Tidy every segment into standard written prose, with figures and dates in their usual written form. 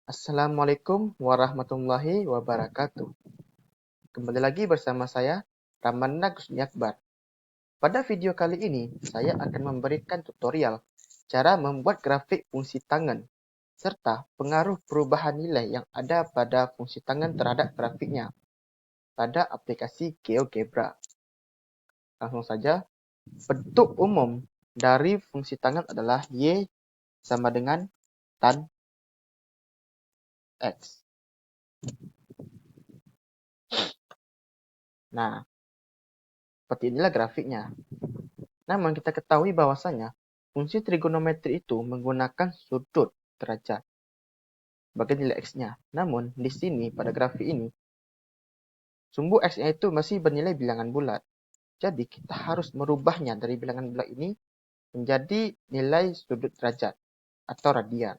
Assalamualaikum warahmatullahi wabarakatuh. Kembali lagi bersama saya, Ramanda Gusni Akbar. Pada video kali ini, saya akan memberikan tutorial cara membuat grafik fungsi tangan, serta pengaruh perubahan nilai yang ada pada fungsi tangan terhadap grafiknya pada aplikasi GeoGebra. Langsung saja, bentuk umum dari fungsi tangan adalah Y sama dengan tan X. Nah, seperti inilah grafiknya. Namun kita ketahui bahwasanya fungsi trigonometri itu menggunakan sudut derajat sebagai nilai X-nya. Namun di sini pada grafik ini, sumbu X-nya itu masih bernilai bilangan bulat. Jadi kita harus merubahnya dari bilangan bulat ini menjadi nilai sudut derajat atau radian.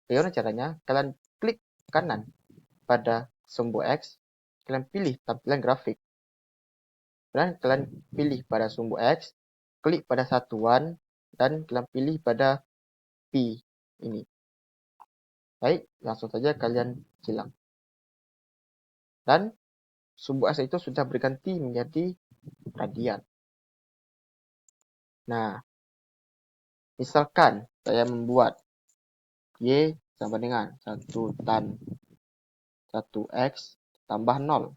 Bagaimana caranya? Kalian klik kanan pada sumbu X, kalian pilih tampilan grafik. Dan kalian pilih pada sumbu X, klik pada satuan, dan kalian pilih pada Pi ini. Baik, langsung saja kalian silang. Dan sumbu X itu sudah berganti menjadi radian. Nah, misalkan saya membuat Y sama dengan 1 tan 1X tambah 0.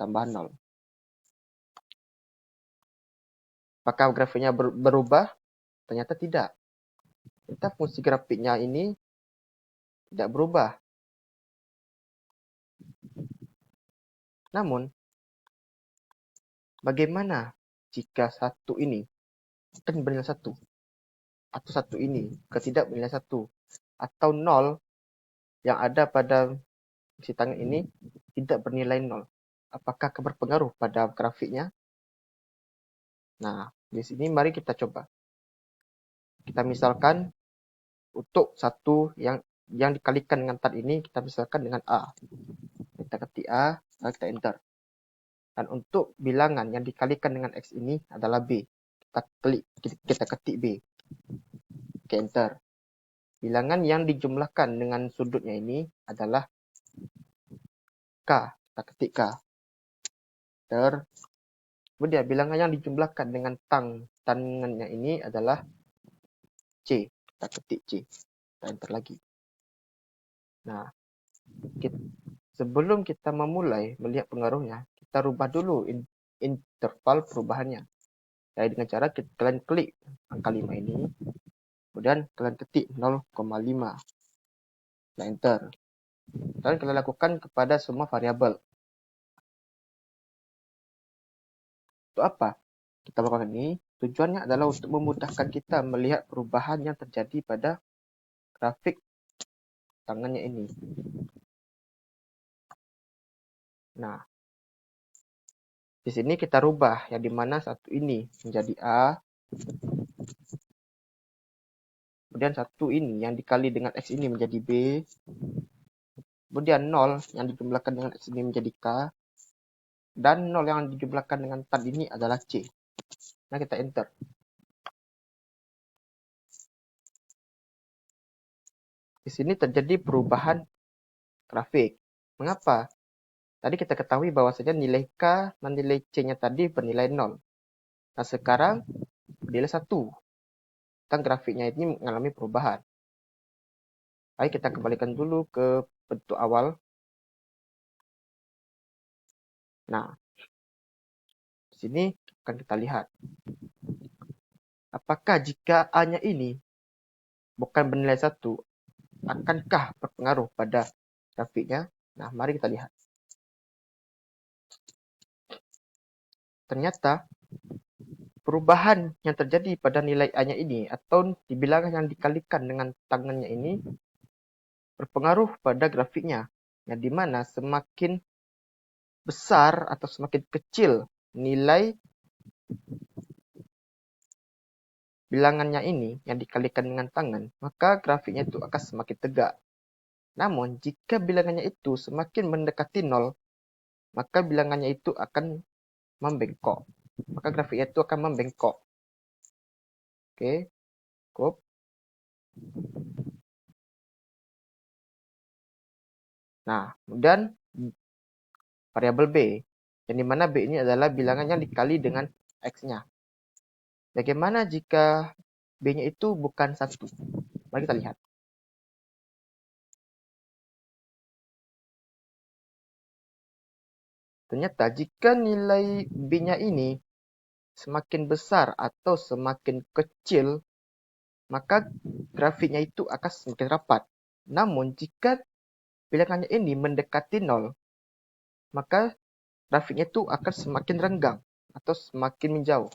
Tambah 0. Apakah grafiknya berubah? Ternyata tidak. Ternyata fungsi grafiknya ini tidak berubah. Namun, bagaimana jika satu ini akan bernilai 1? Atau satu ini tidak bernilai 1? Atau 0 yang ada pada fungsi tangan ini tidak bernilai 0. Apakah berpengaruh pada grafiknya? Nah, di sini mari kita coba. Kita misalkan untuk satu yang dikalikan dengan tan ini, kita misalkan dengan A. Kita ketik A, lalu kita enter. Dan untuk bilangan yang dikalikan dengan X ini adalah B. Kita ketik B. Oke, enter. Bilangan yang dijumlahkan dengan sudutnya ini adalah K. Kita ketik K. Enter. Kemudian bilangan yang dijumlahkan dengan tangannya ini adalah C. Kita ketik C. Kita enter lagi. Nah, sebelum kita memulai melihat pengaruhnya, kita rubah dulu interval perubahannya. Jadi dengan cara kalian klik angka 5 ini, kemudian kalian ketik 0,5. Nah, enter. Dan kalian lakukan kepada semua variabel. Untuk apa kita lakukan ini? Tujuannya adalah untuk memudahkan kita melihat perubahan yang terjadi pada grafik tangannya ini. Nah, di sini kita rubah yang dimana satu ini menjadi A, kemudian satu ini yang dikali dengan X ini menjadi B, kemudian 0 yang dijumlahkan dengan X ini menjadi K, dan 0 yang dijumlahkan dengan tan ini adalah C. Nah, kita enter. Di sini terjadi perubahan grafik. Mengapa? Tadi kita ketahui bahwasanya nilai K dan nilai C-nya tadi bernilai 0. Nah, sekarang bernilai 1. Dan grafiknya ini mengalami perubahan. Baik, kita kembalikan dulu ke bentuk awal. Nah, di sini akan kita lihat. Apakah jika A-nya ini bukan bernilai 1, akankah berpengaruh pada grafiknya? Nah, mari kita lihat. Ternyata perubahan yang terjadi pada nilai A-nya ini atau di bilangan yang dikalikan dengan tangannya ini berpengaruh pada grafiknya, yang dimana semakin besar atau semakin kecil nilai bilangannya ini yang dikalikan dengan tangan, maka grafiknya itu akan semakin tegak. Namun, jika bilangannya itu semakin mendekati 0, maka bilangannya itu akan membengkok. Maka grafiknya itu akan membengkok. Oke, cukup. Nah, kemudian variabel B, yang dimana B ini adalah bilangan yang dikali dengan X-nya. Bagaimana jika B-nya itu bukan 1? Mari kita lihat. Ternyata jika nilai B-nya ini semakin besar atau semakin kecil, maka grafiknya itu akan semakin rapat. Namun jika bilangannya ini mendekati 0, maka grafiknya itu akan semakin renggang atau semakin menjauh.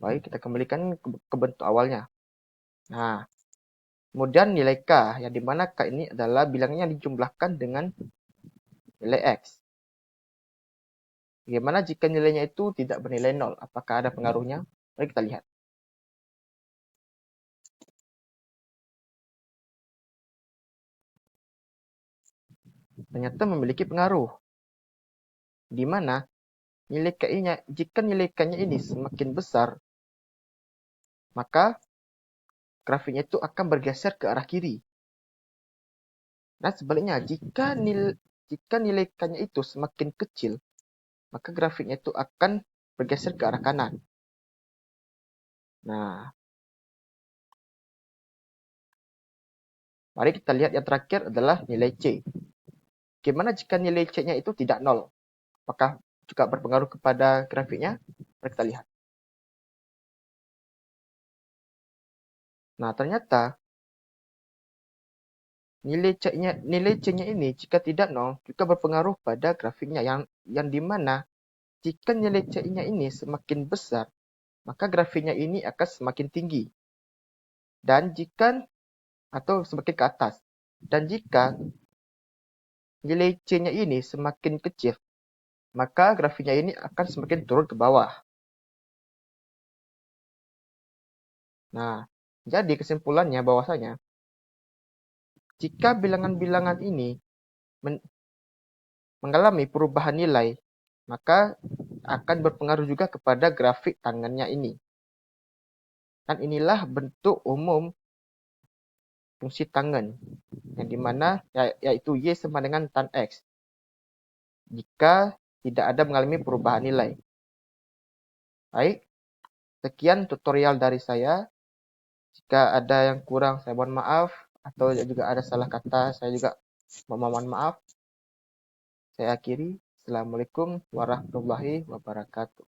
Baik, kita kembalikan ke bentuk awalnya. Nah, kemudian nilai K, yang dimana K ini adalah bilangan yang dijumlahkan dengan nilai X. Bagaimana jika nilainya itu tidak bernilai 0? Apakah ada pengaruhnya? Mari kita lihat. Ternyata memiliki pengaruh. Di mana nilai K-nya, jika nilai K-nya ini semakin besar, maka grafiknya itu akan bergeser ke arah kiri. Nah, sebaliknya, jika nilai K-nya itu semakin kecil, maka grafiknya itu akan bergeser ke arah kanan. Nah, mari kita lihat yang terakhir adalah nilai C. Bagaimana jika nilai C-nya itu tidak 0? Apakah juga berpengaruh kepada grafiknya? Mari kita lihat. Nah, ternyata nilai C-nya ini jika tidak 0 juga berpengaruh pada grafiknya yang dimana jika nilai C-nya ini semakin besar, maka grafiknya ini akan semakin tinggi. Dan jika atau semakin ke atas. Dan jika nilai C-nya ini semakin kecil, maka grafiknya ini akan semakin turun ke bawah. Nah, jadi kesimpulannya bahwasanya jika bilangan-bilangan ini mengalami perubahan nilai, maka akan berpengaruh juga kepada grafik tangannya ini. Dan inilah bentuk umum fungsi tangen, yang dimana yaitu Y sama dengan tan X. Jika tidak ada mengalami perubahan nilai. Baik, sekian tutorial dari saya. Jika ada yang kurang, saya mohon maaf. Atau juga ada salah kata, saya juga mohon maaf. Saya akhiri. Assalamualaikum warahmatullahi wabarakatuh.